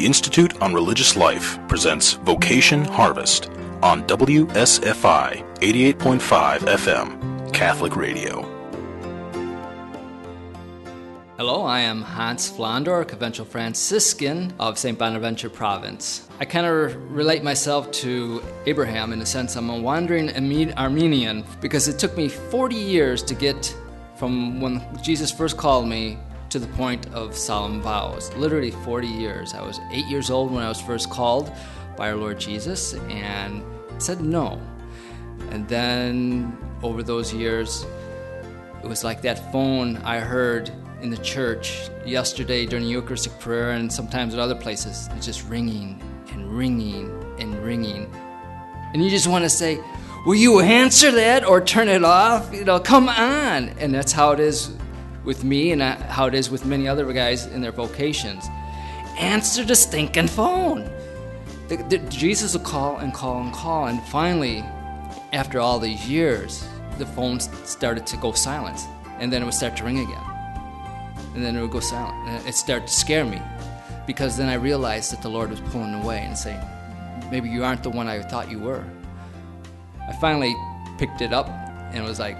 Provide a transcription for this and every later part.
The Institute on Religious Life presents Vocation Harvest on WSFI 88.5 FM, Catholic Radio. Hello, I am Hans Flondor, Conventual Franciscan of St. Bonaventure Province. I kind of relate myself to Abraham in the sense I'm a wandering Armenian because it took me 40 years to get from when Jesus first called me to the point of solemn vows. Literally 40 years. I was 8 years old when I was first called by our Lord Jesus and said no. And then over those years, it was like that phone I heard in the church yesterday during Eucharistic prayer and sometimes at other places. It's just ringing and ringing and ringing. And you just want to say, will you answer that or turn it off? Come on. And that's how it is with me and how it is with many other guys in their vocations. Answer the stinking phone. Jesus will call and call and call. And finally, after all these years, the phone started to go silent. And then it would start to ring again. And then it would go silent. And it started to scare me because then I realized that the Lord was pulling away and saying, maybe you aren't the one I thought you were. I finally picked it up and was like,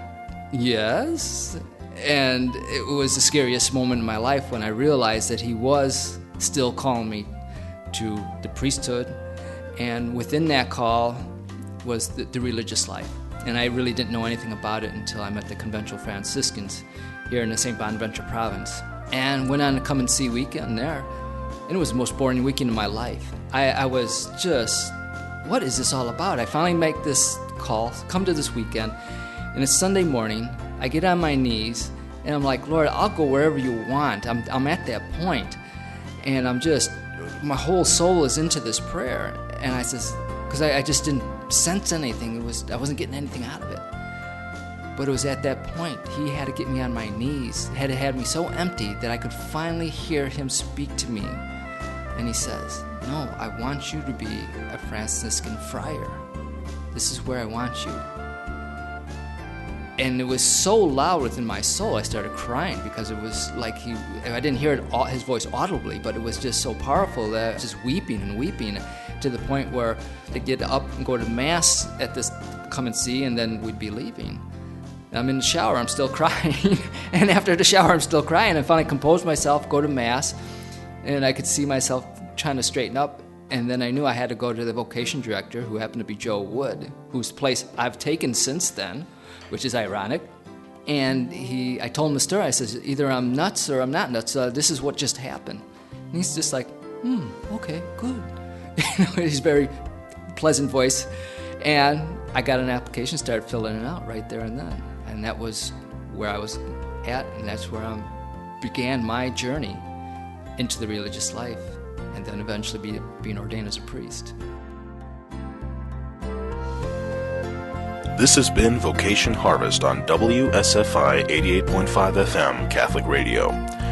yes. And it was the scariest moment in my life when I realized that he was still calling me to the priesthood. And within that call was the religious life. And I really didn't know anything about it until I met the Conventual Franciscans here in the St. Bonaventure Province. And went on a come and see weekend there. And it was the most boring weekend of my life. I was just, what is this all about? I finally make this call, come to this weekend, and it's Sunday morning. I get on my knees, and I'm like, Lord, I'll go wherever you want. I'm at that point. And I'm just, my whole soul is into this prayer. And I says, because I just didn't sense anything. I wasn't getting anything out of it. But it was at that point, he had to get me on my knees. Had me so empty that I could finally hear him speak to me. And he says, no, I want you to be a Franciscan friar. This is where I want you. And it was so loud within my soul, I started crying because it was like I didn't hear his voice audibly, but it was just so powerful that I was just weeping and weeping to the point where I'd get up and go to Mass at this come and see, and then we'd be leaving. And I'm in the shower, I'm still crying. And after the shower, I'm still crying. I finally composed myself, go to Mass, and I could see myself trying to straighten up. And then I knew I had to go to the vocation director, who happened to be Joe Wood, whose place I've taken since then, which is ironic. And I told him the story. I said, either I'm nuts or I'm not nuts. This is what just happened. And he's just like, okay, good. He's very pleasant voice. And I got an application, started filling it out right there and then. And that was where I was at, and that's where I began my journey into the religious life, and then eventually being ordained as a priest. This has been Vocation Harvest on WSFI 88.5 FM, Catholic Radio.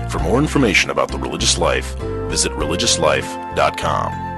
For more information about the religious life, visit religiouslife.com.